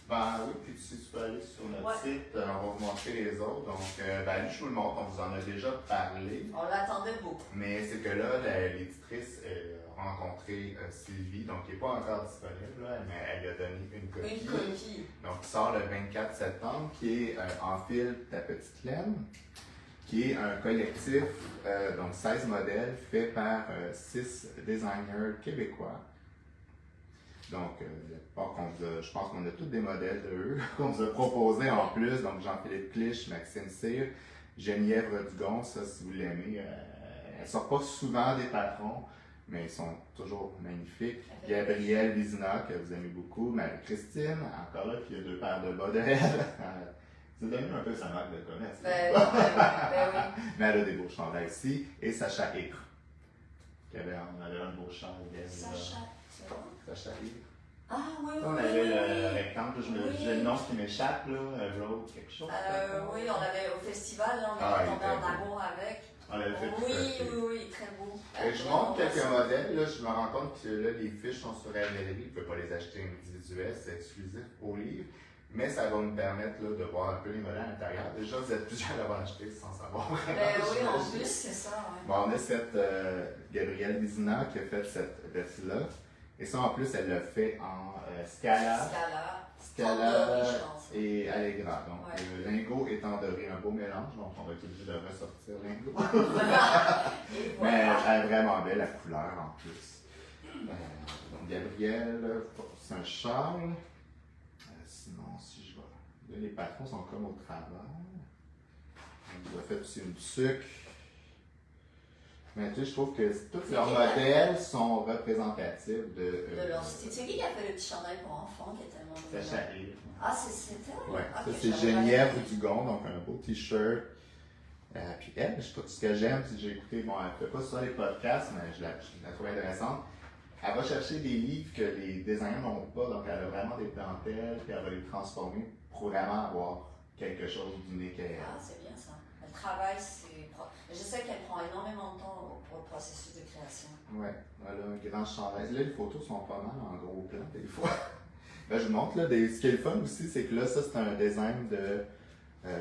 [SPEAKER 2] Ben oui, puis si tu peux aller sur notre site, on va vous montrer les autres. Donc, ben lui, je vous le montre, on vous en a déjà parlé.
[SPEAKER 1] On l'attendait beaucoup.
[SPEAKER 2] Mais c'est que là, l'éditrice a rencontré Sylvie, donc qui n'est pas encore disponible, là, mais elle lui a donné une copie.
[SPEAKER 1] Une copie.
[SPEAKER 2] Donc, qui sort le 24 septembre, qui est En fil ta petite laine, qui est un collectif, donc 16 modèles, fait par 6 designers québécois. Donc, je pense qu'on a tous des modèles d'eux qu'on vous a proposés en plus. Donc, Jean-Philippe Clich, Maxime Cyr, Geneviève Dugon, ça, si vous l'aimez, elles ne sortent pas souvent des patrons, mais ils sont toujours magnifiques. Gabrielle Vizina, que vous aimez beaucoup, Marie-Christine, encore là, qui a 2 paires de bas de elle. C'est devenu un peu sa marque de commerce.
[SPEAKER 1] Ben oui.
[SPEAKER 2] Mais elle a des beaux chandails ici. Et Sacha Hicre, on avait un beau chandail.
[SPEAKER 1] Sacha, c'est bon?
[SPEAKER 2] Sacha Hicre.
[SPEAKER 1] Ah oui,
[SPEAKER 2] On
[SPEAKER 1] oui.
[SPEAKER 2] avait le rectangle, j'ai le nom qui m'échappe, là, Road, quelque chose.
[SPEAKER 1] Oui, on l'avait au festival, là, on est tombé en amour avec.
[SPEAKER 2] On l'avait fait
[SPEAKER 1] oui, très beau.
[SPEAKER 2] Je montre quelques modèles, là, je me rends compte que là, les fiches sont sur Ravelry, vous ne pouvez pas les acheter individuels, c'est exclusif au livre. Mais ça va nous permettre là, de voir un peu les modèles à l'intérieur. Déjà, vous êtes plusieurs à l'avoir acheté sans savoir.
[SPEAKER 1] Ben oui, en plus, c'est ça. Ouais.
[SPEAKER 2] Bon, on a cette Gabrielle Vizina qui a fait cette veste-là. Et ça, en plus, elle l'a fait en Scala et Allegra. Donc, le lingot est en doré, un beau mélange. Donc, on va être obligé de ressortir le lingot. Mais elle est vraiment belle, la couleur en plus. Donc, Gabrielle, c'est un châle. Sinon, si je vois. Là, les patrons sont comme au travers. On nous a fait aussi une tuque. Mais tu sais, je trouve que tous leurs modèles sont représentatifs de
[SPEAKER 1] leur style. C'est qui a fait le petit chandail pour enfants qui est tellement beau?
[SPEAKER 2] C'est Chahir.
[SPEAKER 1] Ah, c'était elle?
[SPEAKER 2] Ouais,
[SPEAKER 1] okay,
[SPEAKER 2] ça c'est Geneviève Dugon, donc un beau t-shirt. Puis elle, je sais pas, ce que j'aime, si j'ai écouté, bon, elle fait pas ça les podcasts, mais je la trouve intéressante. Elle va chercher des livres que les designers n'ont pas, donc elle a vraiment des dentelles, puis elle va les transformer pour vraiment avoir quelque chose d'unique à elle.
[SPEAKER 1] Ah, c'est bien ça. Elle travaille, je sais qu'elle prend énormément de temps pour le processus de création.
[SPEAKER 2] Ouais, voilà, un grand chandail. Là, les photos sont pas mal en gros plan, des fois. Là, je vous montre, là, ce qui est le fun aussi, c'est que là, ça, c'est un design de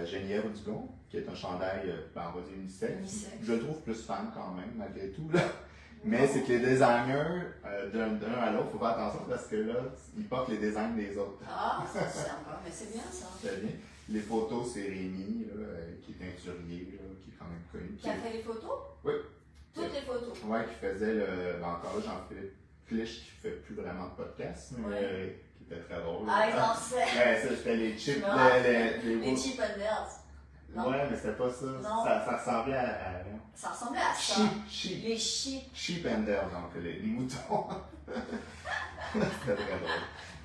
[SPEAKER 2] Geneviève Dugon, qui est un chandail, on va dire unisexe. Je le trouve plus fan quand même, malgré tout, là. Mais c'est que les designers, d'un à l'autre, il faut faire attention parce que là, ils portent les designs des autres.
[SPEAKER 1] Ah, c'est sympa, mais c'est bien ça.
[SPEAKER 2] C'est bien. Les photos, c'est Rémi, là, qui est teinturier, là, qui est quand même connu.
[SPEAKER 1] Qui a fait les photos?
[SPEAKER 2] Oui.
[SPEAKER 1] Toutes les photos?
[SPEAKER 2] Oui, qui faisait encore là, Jean-Philippe Clich, qui fait plus vraiment de podcast, mais qui était très drôle.
[SPEAKER 1] Ah, ils en sait.
[SPEAKER 2] Ouais, ça, c'était les chips,
[SPEAKER 1] les Chip and Dales.
[SPEAKER 2] Ouais, mais c'était pas ça. Ça ressemblait à
[SPEAKER 1] ça ressemblait à ça.
[SPEAKER 2] Sheep.
[SPEAKER 1] Les sheep.
[SPEAKER 2] Sheep and Dale, donc les moutons. C'était très drôle.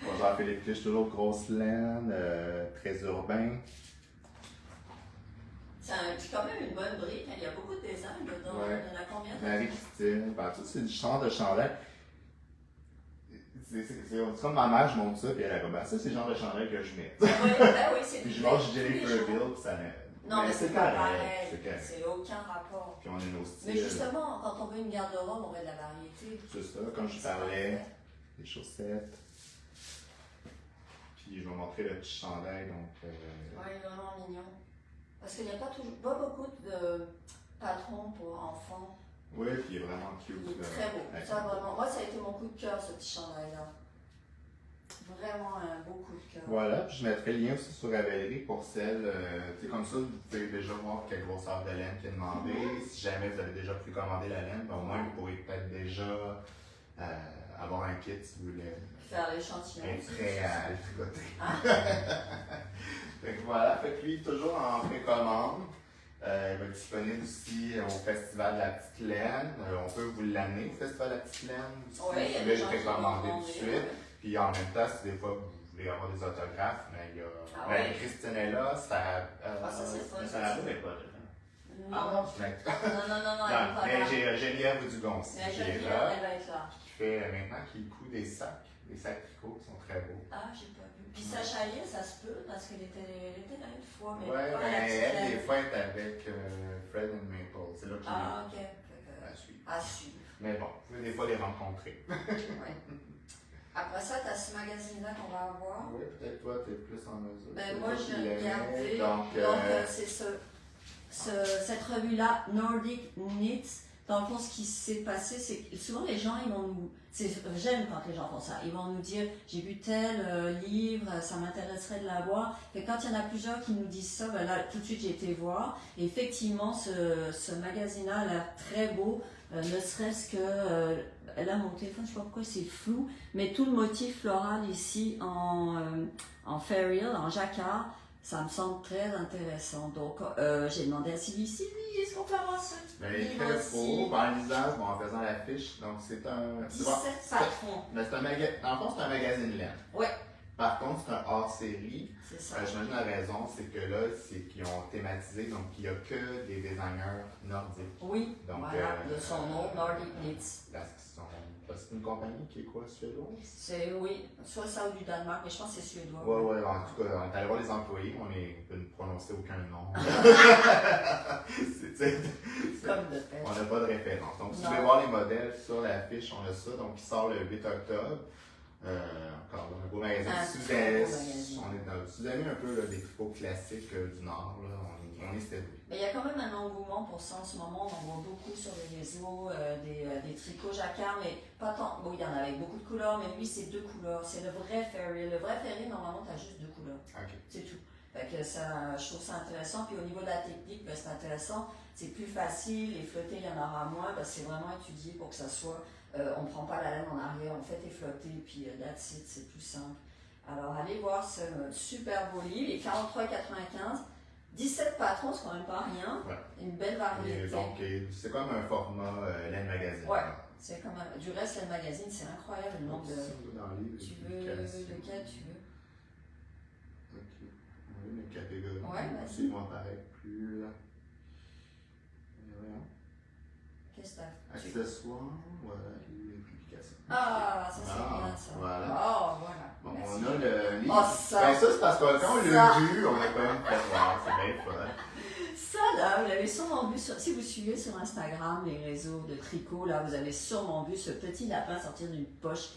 [SPEAKER 2] Bon, Jean-Philippe Clich, toujours grosse laine, très urbain.
[SPEAKER 1] C'est quand même une bonne brique, il y a beaucoup de design dedans.
[SPEAKER 2] Ouais.
[SPEAKER 1] Il y en a combien?
[SPEAKER 2] Marie-Christine, ben, tout c'est du genre de chandail. C'est comme ma mère, je monte ça, puis elle a comme, ça c'est le genre de chandail que je mets.
[SPEAKER 1] Oui, c'est
[SPEAKER 2] puis je mange Jennifer Bill, puis ça
[SPEAKER 1] non, mais c'est pas pareil.
[SPEAKER 2] C'est
[SPEAKER 1] aucun rapport.
[SPEAKER 2] Puis on a nos styles.
[SPEAKER 1] Mais justement, quand on veut une garde-robe, on veut de la variété.
[SPEAKER 2] C'est ça, comme je parlais, les chaussettes. Puis je vais montrer le petit chandail, donc...
[SPEAKER 1] Oui, vraiment mignon. Parce qu'il n'y a pas beaucoup de patrons pour enfants.
[SPEAKER 2] Oui, puis il est vraiment cute.
[SPEAKER 1] Il est très beau. Ça, vraiment, moi, ça a été mon coup de cœur, ce petit chandail-là. Vraiment un beau coup de cœur.
[SPEAKER 2] Voilà, puis je mettrai le lien aussi sur Ravelry pour celle, c'est comme ça, vous pouvez déjà voir quelle grosseur de laine qui est demandée. Si jamais vous avez déjà précommandé la laine, ben, au moins vous pourrez peut-être déjà avoir un kit si vous voulez.
[SPEAKER 1] Faire l'échantillon.
[SPEAKER 2] Être prêt à le tricoter. Fait que voilà, fait que lui, toujours en précommande. Il va être disponible aussi au Festival de la Petite Laine. On peut vous l'amener au Festival de la Petite Laine.
[SPEAKER 1] Oui, il y a
[SPEAKER 2] Là,
[SPEAKER 1] des
[SPEAKER 2] je
[SPEAKER 1] gens
[SPEAKER 2] vais
[SPEAKER 1] qui vont
[SPEAKER 2] commander tout de
[SPEAKER 1] demander,
[SPEAKER 2] suite.
[SPEAKER 1] ouais.
[SPEAKER 2] Puis en même temps, si des fois vous voulez avoir des autographes, mais il y a.
[SPEAKER 1] Ah
[SPEAKER 2] Ben,
[SPEAKER 1] ouais.
[SPEAKER 2] Christine est là, ça.
[SPEAKER 1] Ça, c'est fun.
[SPEAKER 4] Ça n'est pas de
[SPEAKER 1] Non.
[SPEAKER 2] Non,
[SPEAKER 1] Non, elle est pas
[SPEAKER 2] mais
[SPEAKER 1] là.
[SPEAKER 2] j'ai Geneviève Dugoncy
[SPEAKER 1] Mais
[SPEAKER 2] qui est
[SPEAKER 1] Geneviève,
[SPEAKER 2] là,
[SPEAKER 1] elle va être là.
[SPEAKER 2] qui fait maintenant qui coud des sacs tricot qui sont très beaux.
[SPEAKER 1] Ah, j'ai pas vu. Puis Sacha Lynn, ça se peut, parce qu'elle était là une fois, mais
[SPEAKER 2] Ouais,
[SPEAKER 1] pas
[SPEAKER 2] ben,
[SPEAKER 1] la petite
[SPEAKER 2] elle,
[SPEAKER 1] laine.
[SPEAKER 2] des fois, elle est avec Fred and Maple. C'est là que j'ai
[SPEAKER 1] Ah, ok.
[SPEAKER 2] à suivre.
[SPEAKER 1] À suivre.
[SPEAKER 2] Mais bon, vous pouvez des fois les rencontrer.
[SPEAKER 1] Ouais. Après ça, tu as ce magazine-là qu'on va avoir.
[SPEAKER 2] Oui, peut-être toi, tu es plus en mesure.
[SPEAKER 1] Ben, moi, j'ai regardé.
[SPEAKER 2] Donc,
[SPEAKER 1] C'est cette revue-là, Nordic Knits. Dans le fond, ce qui s'est passé, c'est que souvent les gens, ils vont nous. J'aime quand les gens font ça. Ils vont nous dire j'ai vu tel livre, ça m'intéresserait de l'avoir. Et quand il y en a plusieurs qui nous disent ça, ben là, tout de suite, j'ai été voir. Et effectivement, ce magazine-là a l'air très beau. Ne serait-ce que. Là, mon téléphone, je ne sais pas pourquoi c'est flou, mais tout le motif floral ici en Ferial, en jacquard, ça me semble très intéressant. Donc, j'ai demandé à Sylvie, est-ce qu'on peut avoir ce
[SPEAKER 2] ben, il est
[SPEAKER 1] livre
[SPEAKER 2] très
[SPEAKER 1] aussi?
[SPEAKER 2] beau, en lisant, bon, en faisant la fiche. Donc, c'est un.
[SPEAKER 1] 17
[SPEAKER 2] bon,
[SPEAKER 1] patrons.
[SPEAKER 2] mais c'est un magazine. Dans le fond, c'est un magazine laine.
[SPEAKER 1] Oui,
[SPEAKER 2] Par contre, c'est un hors-série.
[SPEAKER 1] c'est ça.
[SPEAKER 2] J'imagine la raison, c'est que là, c'est qu'ils ont thématisé, donc il n'y a que des designers nordiques.
[SPEAKER 1] Oui,
[SPEAKER 2] Donc,
[SPEAKER 1] voilà, de son nom, Nordic Knits.
[SPEAKER 2] C'est une compagnie qui est quoi, suédoise?
[SPEAKER 1] C'est, oui, soit ça ou du Danemark, mais je pense que c'est suédois.
[SPEAKER 2] Ouais, en tout cas, on est allé voir les employés, on ne prononçait aucun nom.
[SPEAKER 1] Comme de fait.
[SPEAKER 2] On n'a pas de référence. Donc, si vous
[SPEAKER 1] Non.
[SPEAKER 2] voulez voir les modèles sur l'affiche, on a ça. Donc, il sort le 8 octobre. Encore un beau magazine. Si vous avez un peu là, des tricots classiques du Nord, là, on est séduit.
[SPEAKER 1] Mais il y a quand même un engouement pour ça en ce moment. On en voit beaucoup sur les réseaux, des tricots jacquard, mais pas tant. Bon, il y en a avec beaucoup de couleurs, mais lui, c'est 2 couleurs. C'est le vrai ferry. Le vrai ferry, normalement, tu as juste 2 couleurs.
[SPEAKER 2] OK.
[SPEAKER 1] C'est tout. Fait que ça, je trouve ça intéressant. Puis au niveau de la technique, ben, c'est intéressant. C'est plus facile. Les flottés, il y en aura moins. Parce que c'est vraiment étudié pour que ça soit. On ne prend pas la laine en arrière, on fait tes flottés, puis that's it, c'est plus simple. Alors allez voir ce super beau livre. Il est 43,95. 17 patrons, c'est quand même pas rien.
[SPEAKER 2] Ouais.
[SPEAKER 1] Une belle variété.
[SPEAKER 2] Donc, c'est comme un format laine magazine.
[SPEAKER 1] Ouais. C'est comme du reste, le magazine, c'est incroyable le nombre de.
[SPEAKER 2] Dans le livre,
[SPEAKER 1] Tu veux lequel tu veux?
[SPEAKER 2] Ok. Oui, les catégories.
[SPEAKER 1] Ouais, vas-y.
[SPEAKER 2] C'est moins pareil, plus.
[SPEAKER 1] Qu'est-ce que t'as?
[SPEAKER 2] Accessoires, voilà, les publications.
[SPEAKER 1] Ah, ça c'est bien ça.
[SPEAKER 2] Voilà.
[SPEAKER 1] Oh, voilà.
[SPEAKER 2] Bon,
[SPEAKER 1] Merci.
[SPEAKER 2] on a le livre.
[SPEAKER 1] Oh, ça.
[SPEAKER 2] Ben, ça, c'est parce que quand on
[SPEAKER 1] Ça.
[SPEAKER 2] l'a vu, on a quand même fait voir, c'est bien fun.
[SPEAKER 1] Ça, là, vous l'avez sûrement vu, si vous suivez sur Instagram les réseaux de tricot, là, vous avez sûrement vu ce petit lapin sortir d'une poche.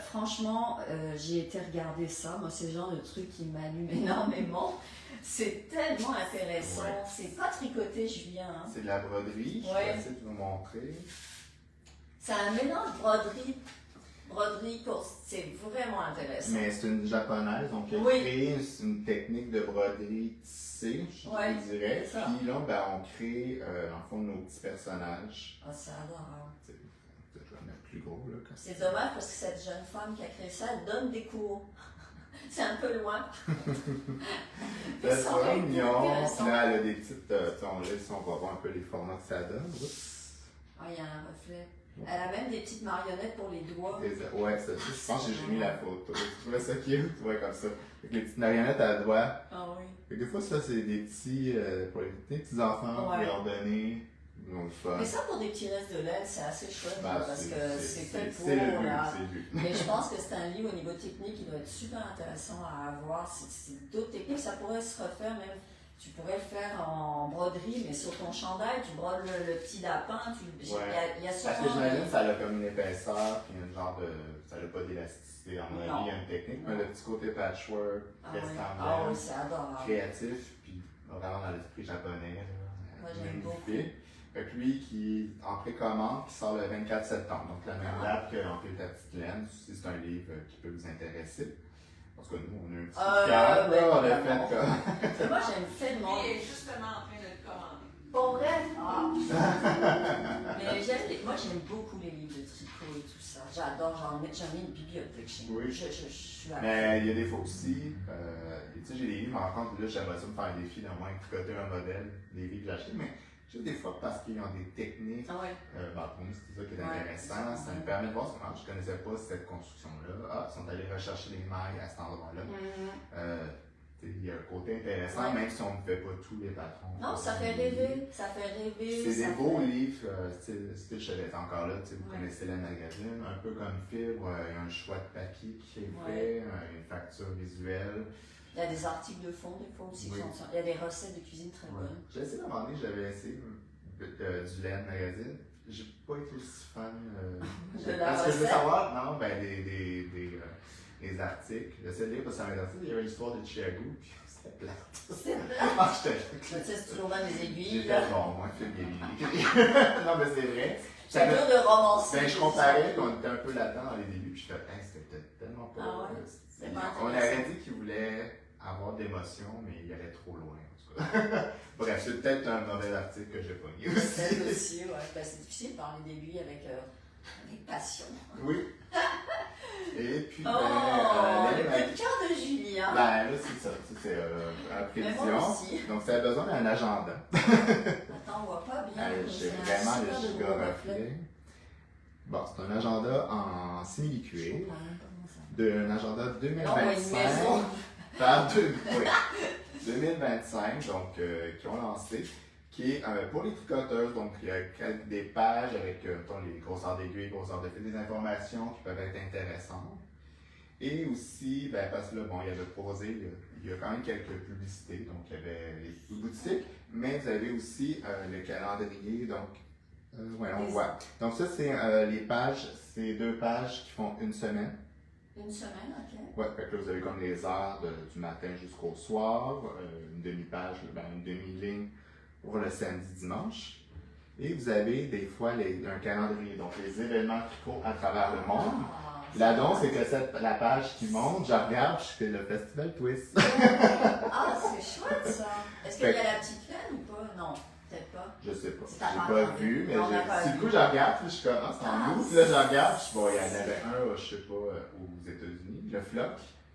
[SPEAKER 1] Franchement, j'ai été regarder ça. Moi, c'est le genre de truc qui m'allume énormément. C'est tellement intéressant.
[SPEAKER 2] Ouais.
[SPEAKER 1] C'est pas tricoté, Julien. Hein.
[SPEAKER 2] C'est de la broderie, je
[SPEAKER 1] Ouais.
[SPEAKER 2] vais essayer de vous montrer.
[SPEAKER 1] C'est un mélange broderie course. C'est vraiment intéressant.
[SPEAKER 2] Mais c'est une japonaise, donc elle a
[SPEAKER 1] Oui.
[SPEAKER 2] créé une technique de broderie tissée, je
[SPEAKER 1] Ouais,
[SPEAKER 2] dirais.
[SPEAKER 1] c'est ça.
[SPEAKER 2] Puis là, ben, on crée, en fond, nos petits personnages.
[SPEAKER 1] Ah, c'est adorable.
[SPEAKER 2] Peut-être je vais mettre plus gros, là. quand
[SPEAKER 1] C'est dommage parce que cette jeune femme qui a créé ça, elle donne des cours. C'est un peu loin.
[SPEAKER 2] C'est
[SPEAKER 1] Ça aurait été
[SPEAKER 2] mignon.
[SPEAKER 1] intéressant.
[SPEAKER 2] Là, elle a des petites. On va voir un peu les formats que ça donne. Oups.
[SPEAKER 1] Ah, il y a un reflet. Elle a même des petites marionnettes pour les doigts.
[SPEAKER 2] Ouais, ça, je pense que j'ai mis la photo. Tu trouvais ça cute? Ouais, comme ça. Avec les petites marionnettes à doigts.
[SPEAKER 1] Ah oui.
[SPEAKER 2] Fait que des fois, ça, c'est des petits. Pour les petits enfants,
[SPEAKER 1] Ouais.
[SPEAKER 2] pour leur donner. Donc, fun.
[SPEAKER 1] Mais ça, pour des petits restes de laine, c'est assez chouette
[SPEAKER 2] Ben,
[SPEAKER 1] là, parce que c'est fait pour.
[SPEAKER 2] C'est le but,
[SPEAKER 1] Là.
[SPEAKER 2] c'est le but.
[SPEAKER 1] Mais je pense que c'est un livre au niveau technique qui doit être super intéressant à avoir. C'est d'autres techniques, ça pourrait se refaire même. Tu pourrais le faire en broderie, mais sur ton chandail, tu brodes le petit lapin.
[SPEAKER 2] Ouais.
[SPEAKER 1] Il y a
[SPEAKER 2] Parce que
[SPEAKER 1] sûrement.
[SPEAKER 2] j'imagine que ça a comme une épaisseur, puis un genre de. Ça n'a pas d'élasticité. À mon
[SPEAKER 1] Non.
[SPEAKER 2] avis, il y a une technique, mais
[SPEAKER 1] Non.
[SPEAKER 2] le petit côté patchwork,
[SPEAKER 1] Ah
[SPEAKER 2] reste
[SPEAKER 1] oui,
[SPEAKER 2] en laine,
[SPEAKER 1] c'est adorable.
[SPEAKER 2] créatif, puis vraiment dans l'esprit japonais. Là,
[SPEAKER 1] Moi, j'aime
[SPEAKER 2] magnifique. Fait que lui, qui en précommande, qui sort le 24 septembre, donc la même date que l'Empire de ta petite laine, si c'est un livre qui peut vous intéresser. Parce que nous, on a un petit coup de cœur,
[SPEAKER 1] ben,
[SPEAKER 2] là, on a
[SPEAKER 1] évidemment.
[SPEAKER 2] fait comme.
[SPEAKER 1] Moi, j'aime tellement.
[SPEAKER 3] Lui est justement en train de le commander.
[SPEAKER 1] Pour vrai? Ah. Mais moi, j'aime beaucoup les livres de tricot et tout ça. j'adore, j'en ai une bibliothèque chez moi.
[SPEAKER 2] Oui.
[SPEAKER 1] Je suis à
[SPEAKER 2] Mais il y a des fois aussi, tu sais, j'ai des livres, par contre, là, j'aimerais ça me faire un défi, d'au moins tricoter un modèle des livres que j'ai achetés, mais juste des fois parce qu'ils ont des techniques.
[SPEAKER 1] Ah ouais.
[SPEAKER 2] Pour nous, c'était ça qui est
[SPEAKER 1] Ouais,
[SPEAKER 2] intéressant. Ça nous permet de voir comment je ne connaissais pas cette construction-là. Ah, ils sont allés rechercher les mailles à cet endroit-là. Il y a un côté intéressant,
[SPEAKER 1] Ouais.
[SPEAKER 2] même si on ne fait pas tous les patrons.
[SPEAKER 1] Non, ça fait rêver. Ça fait rêver.
[SPEAKER 2] C'est
[SPEAKER 1] ça
[SPEAKER 2] des beaux
[SPEAKER 1] fait-
[SPEAKER 2] livres, style Chevette encore là, vous
[SPEAKER 1] Ouais.
[SPEAKER 2] connaissez le magazine, un peu comme Fibre, il y a un choix de papier qui est
[SPEAKER 1] Ouais.
[SPEAKER 2] fait, une facture visuelle.
[SPEAKER 1] Il y a des articles de fond, des fois aussi.
[SPEAKER 2] Oui.
[SPEAKER 1] Il y a des recettes de cuisine très bonnes.
[SPEAKER 2] J'ai essayé à un moment donné, j'avais essayé du Laine Magazine. J'ai pas été aussi fan.
[SPEAKER 1] De la
[SPEAKER 2] parce que je veux
[SPEAKER 1] recette?
[SPEAKER 2] savoir, non, des articles. J'essaie de lire parce que ça m'intéressait. Il y avait l'histoire de Chiago, puis c'était plate.
[SPEAKER 1] C'est vrai.
[SPEAKER 2] Ah, j'étais.
[SPEAKER 1] Tu sais, c'est toujours dans des aiguilles.
[SPEAKER 2] J'ai
[SPEAKER 1] là.
[SPEAKER 2] fait bon, moi, fais bien. Non, mais c'est vrai.
[SPEAKER 1] C'est dur de romancer.
[SPEAKER 2] Ben, je comparais qu'on était un peu là-dedans dans les débuts, puis je fais, c'était tellement pas.
[SPEAKER 1] Ah ouais? C'est pas
[SPEAKER 2] On
[SPEAKER 1] intéressant.
[SPEAKER 2] aurait dit qu'il voulait avoir d'émotion, mais il allait trop loin, en tout cas. Bref, c'est peut-être un mauvais article que j'ai pogné aussi.
[SPEAKER 1] Peut-être aussi, ouais. Ben, c'est difficile de parler d'aiguilles avec passion.
[SPEAKER 2] Oui. Et puis,
[SPEAKER 1] Oh, le
[SPEAKER 2] ben,
[SPEAKER 1] coup de cœur de Julien.
[SPEAKER 2] ben, là, c'est ça. C'est une
[SPEAKER 1] Mais moi
[SPEAKER 2] prévision.
[SPEAKER 1] aussi.
[SPEAKER 2] Donc, ça a besoin d'un agenda.
[SPEAKER 1] Attends, on voit pas bien.
[SPEAKER 2] J'ai
[SPEAKER 1] C'est un
[SPEAKER 2] vraiment
[SPEAKER 1] super
[SPEAKER 2] le
[SPEAKER 1] de
[SPEAKER 2] giga
[SPEAKER 1] gros
[SPEAKER 2] reflet. Bon, c'est un agenda en simili-cuir.
[SPEAKER 1] reflet.
[SPEAKER 2] Un agenda
[SPEAKER 1] Non, mais une
[SPEAKER 2] 2025.
[SPEAKER 1] maison.
[SPEAKER 2] Oui. 2025, donc, qui ont lancé, qui est pour les tricoteuses, donc il y a des pages avec les grosseurs d'aiguilles, grosseurs de fil, des informations qui peuvent être intéressantes. Et aussi, parce que là, bon, il y avait posé, il y a quand même quelques publicités, donc il y avait les boutiques, mais vous avez aussi le calendrier, donc, on voit. Donc ça, c'est les pages, c'est 2 pages qui font une semaine.
[SPEAKER 1] Une semaine, ok.
[SPEAKER 2] Ouais, fait que là, vous avez comme les heures du matin jusqu'au soir, une demi-page, une demi-ligne pour le samedi-dimanche. Et vous avez des fois un calendrier, donc les événements qui courent à travers le monde. Là donc, c'est que la page qui monte, je regarde, je fais le Festival Twist.
[SPEAKER 1] Ah, c'est chouette ça. Est-ce qu'il y a la petite laine ou pas? Non, peut-être pas.
[SPEAKER 2] Je sais pas,
[SPEAKER 1] C'est ta
[SPEAKER 2] j'ai pas
[SPEAKER 1] part,
[SPEAKER 2] vu, mais
[SPEAKER 1] on n'a pas
[SPEAKER 2] du
[SPEAKER 1] vu.
[SPEAKER 2] coup, je regarde, puis je commence en août, puis là, je regarde, puis bon, il y en avait un, je sais pas, aux États-Unis, le Flock.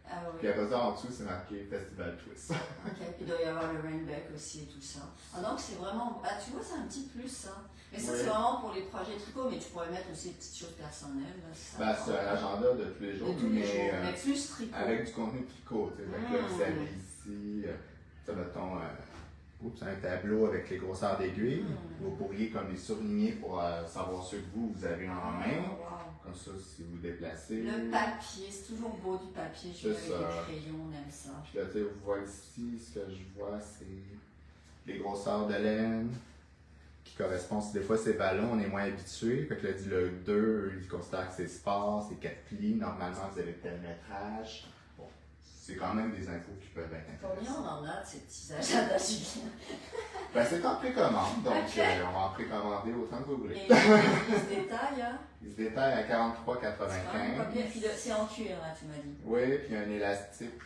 [SPEAKER 1] Ah
[SPEAKER 2] Puis
[SPEAKER 1] oui.
[SPEAKER 2] après ça, en dessous, c'est marqué Festival Twist.
[SPEAKER 1] Ok, puis il doit y avoir le rainback aussi et tout ça. Ah, donc c'est vraiment. Ah, tu vois, c'est un petit plus ça. Mais ça,
[SPEAKER 2] Oui.
[SPEAKER 1] c'est vraiment pour les projets tricot, mais tu pourrais mettre aussi des petites choses personnelles. Là, si ça
[SPEAKER 2] C'est un agenda de tous les jours,
[SPEAKER 1] de tous les jours,
[SPEAKER 2] mais
[SPEAKER 1] mais plus tricot.
[SPEAKER 2] avec du contenu tricot. Tu sais, fait que là, vous avez ici, mettons, un tableau avec les grosseurs d'aiguilles. Vous pourriez comme les surligner pour savoir ce que vous avez en main.
[SPEAKER 1] Wow.
[SPEAKER 2] Comme ça, si vous déplacez.
[SPEAKER 1] Le papier, c'est toujours beau du papier. Je
[SPEAKER 2] C'est
[SPEAKER 1] avec
[SPEAKER 2] ça.
[SPEAKER 1] des crayons, on aime ça.
[SPEAKER 2] Puis là, tu sais, vous voyez ici, ce que je vois, c'est les grosseurs de laine qui correspondent. Des fois, ces ballons, on est moins habitué. Fait que là, dit le 2, il considère que c'est sport, c'est 4 plis. Normalement, vous avez tel métrage. Bon, c'est quand même des infos qui peuvent être
[SPEAKER 1] Combien
[SPEAKER 2] intéressantes.
[SPEAKER 1] on en a de ces petits agendas, Julien?
[SPEAKER 2] C'est en précommande, donc
[SPEAKER 1] Ok.
[SPEAKER 2] on va en précommander autant que vous voulez.
[SPEAKER 1] Et ils se détaillent, hein?
[SPEAKER 2] Il se détaille à
[SPEAKER 1] C'est quand même pas
[SPEAKER 2] 43,95.
[SPEAKER 1] pire. Puis c'est en cuir, là, tu m'as dit.
[SPEAKER 2] Oui, puis il y a un élastique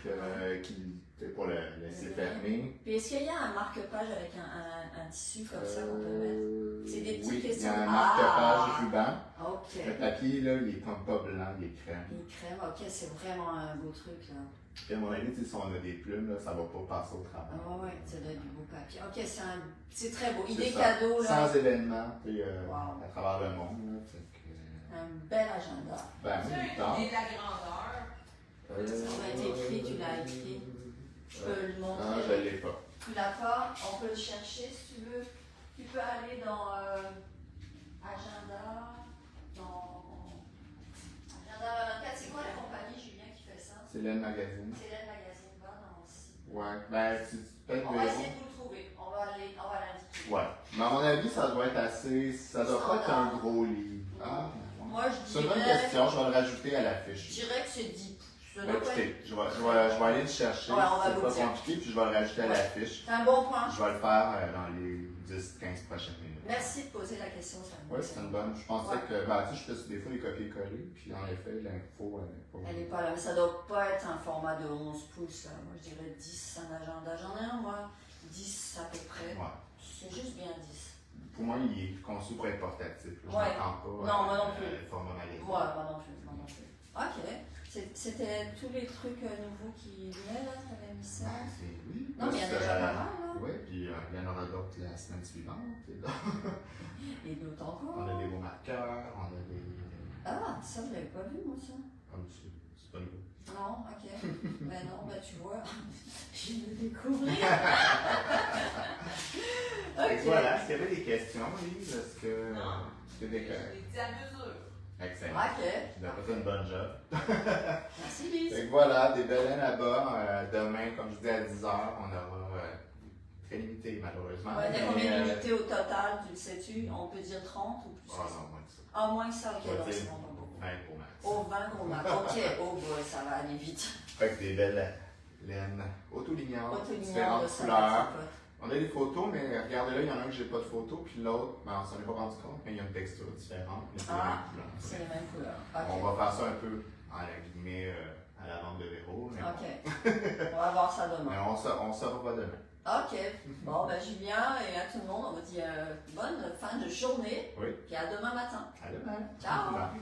[SPEAKER 2] pour le laisser fermer.
[SPEAKER 1] Puis est-ce qu'il y a un marque-page avec un tissu comme ça qu'on peut mettre? C'est des petites
[SPEAKER 2] Oui, il y
[SPEAKER 1] questions.
[SPEAKER 2] a un
[SPEAKER 1] Ah!
[SPEAKER 2] marque-page ruban.
[SPEAKER 1] Ok.
[SPEAKER 2] Le papier, là, il est comme pas blanc, il est crème.
[SPEAKER 1] Une crème, ok, c'est vraiment un beau truc, là.
[SPEAKER 2] Puis à mon avis, si on a des plumes, là, ça va pas passer au travail.
[SPEAKER 1] Ah ouais, ça doit être du beau papier. Ok, c'est très beau.
[SPEAKER 2] C'est
[SPEAKER 1] Idée
[SPEAKER 2] ça.
[SPEAKER 1] cadeau, là.
[SPEAKER 2] Sans événement, puis,
[SPEAKER 1] Wow.
[SPEAKER 2] à travers le monde. Là, fait que,
[SPEAKER 1] Un bel agenda.
[SPEAKER 2] ben,
[SPEAKER 3] Tu
[SPEAKER 2] en
[SPEAKER 3] as
[SPEAKER 2] même
[SPEAKER 3] une
[SPEAKER 2] temps.
[SPEAKER 3] idée de la grandeur?
[SPEAKER 1] Ça va être écrit, tu l'as écrit. Je peux le montrer.
[SPEAKER 2] Non, je l'ai pas.
[SPEAKER 1] Tu l'as pas, on peut le chercher si tu veux. Tu peux aller dans agenda, agenda 24. C'est quoi la compagnie, Julien, qui fait ça?
[SPEAKER 2] C'est le magazine.
[SPEAKER 1] C'est le magazine, va dans aussi.
[SPEAKER 2] Ouais, c'est peut-être
[SPEAKER 1] On va essayer de vous le trouver. On va l'indiquer.
[SPEAKER 2] Ouais. Mais à mon avis, ça doit être assez. Ça doit pas être un gros livre. Ah, ouais.
[SPEAKER 1] Moi, je
[SPEAKER 2] C'est une bonne
[SPEAKER 1] dirais,
[SPEAKER 2] question, je vais le rajouter à
[SPEAKER 1] je
[SPEAKER 2] l'affiche.
[SPEAKER 1] dirais que c'est 10. Ça
[SPEAKER 2] Ben,
[SPEAKER 1] doit pas être-
[SPEAKER 2] écoutez, je vais aller le chercher.
[SPEAKER 1] Ouais, on va
[SPEAKER 2] c'est
[SPEAKER 1] vous
[SPEAKER 2] pas
[SPEAKER 1] le dire.
[SPEAKER 2] compliqué, puis je vais le rajouter à
[SPEAKER 1] Ouais.
[SPEAKER 2] l'affiche.
[SPEAKER 1] C'est un bon point.
[SPEAKER 2] Je vais le faire dans les 10-15 prochaines minutes.
[SPEAKER 1] Merci de poser la question.
[SPEAKER 2] Oui, c'est une bonne. Je pensais
[SPEAKER 1] Ouais.
[SPEAKER 2] que. Tu sais, je fais des fois des copier-coller, puis en effet, l'info, elle n'est pas.
[SPEAKER 1] Elle n'est pas là, mais ça doit pas être un format de 11 pouces. Là. Moi, je dirais 10 un agenda. J'en ai un, moi, 10 à peu près.
[SPEAKER 2] Ouais.
[SPEAKER 1] C'est juste bien 10.
[SPEAKER 2] Pour moi, il est conçu pour être portatif. Je
[SPEAKER 1] Ouais.
[SPEAKER 2] n'entends pas
[SPEAKER 1] Non, moi non plus.
[SPEAKER 2] le format magazine.
[SPEAKER 1] Moi non plus. C'était tous les trucs nouveaux qui venaient, là, t'avais mis ça.
[SPEAKER 2] Oui.
[SPEAKER 1] Non, mais il y en a déjà pas mal, là.
[SPEAKER 2] Oui, puis il y en aura d'autres la semaine suivante. Et là,
[SPEAKER 1] Et d'autres encore.
[SPEAKER 2] on a des beaux marqueurs, on a des.
[SPEAKER 1] Ah, ça, je l'avais pas vu, moi, ça.
[SPEAKER 2] C'est pas nouveau.
[SPEAKER 1] Non, ok. Ben non, ben tu vois, je viens de découvrir.
[SPEAKER 2] Et voilà, est-ce qu'il y avait des questions, Lise? Est-ce que.
[SPEAKER 3] Non.
[SPEAKER 2] C'est
[SPEAKER 3] Je
[SPEAKER 2] des.
[SPEAKER 3] l'ai dit à mesure.
[SPEAKER 2] Excellent.
[SPEAKER 1] Ok.
[SPEAKER 2] Tu as fait une bonne job.
[SPEAKER 1] Merci, Lise.
[SPEAKER 2] Fait que voilà, des baleines là-bas. Demain, comme je dis à 10h, on aura très limité malheureusement.
[SPEAKER 1] Ouais, il y a
[SPEAKER 2] Mais,
[SPEAKER 1] combien d'unités au total, tu le sais-tu? On peut dire 30 ou plus?
[SPEAKER 2] Ah non, moins que ça.
[SPEAKER 1] Ah, moins que ça, ok,
[SPEAKER 2] On va
[SPEAKER 1] donc
[SPEAKER 2] dire
[SPEAKER 1] c'est bon, pas beaucoup.
[SPEAKER 2] 20 pour max.
[SPEAKER 1] Oh, 20 au max. Ok, oh boy, ça va aller vite.
[SPEAKER 2] Fait que des belles laines autolignantes,
[SPEAKER 1] Autolignant,
[SPEAKER 2] différentes
[SPEAKER 1] ça
[SPEAKER 2] couleurs.
[SPEAKER 1] va
[SPEAKER 2] On a des photos, mais regardez là, il y en a un que j'ai pas de photo, puis l'autre, ben, on s'en est pas rendu compte, mais il y a une texture différente. Mais c'est
[SPEAKER 1] Ah,
[SPEAKER 2] les mêmes couleurs.
[SPEAKER 1] c'est les mêmes couleurs.
[SPEAKER 2] On
[SPEAKER 1] Ok.
[SPEAKER 2] va faire ça un peu, en guillemets, à la vente de Véro. Mais
[SPEAKER 1] Ok. On va voir ça
[SPEAKER 2] bon.
[SPEAKER 1] demain.
[SPEAKER 2] Mais on se revoit demain.
[SPEAKER 1] Ok. Bon, ben Julien et à tout le monde, on vous dit bonne fin de journée.
[SPEAKER 2] Oui.
[SPEAKER 1] Puis à demain matin.
[SPEAKER 2] À demain.
[SPEAKER 1] Ciao.
[SPEAKER 2] Bye.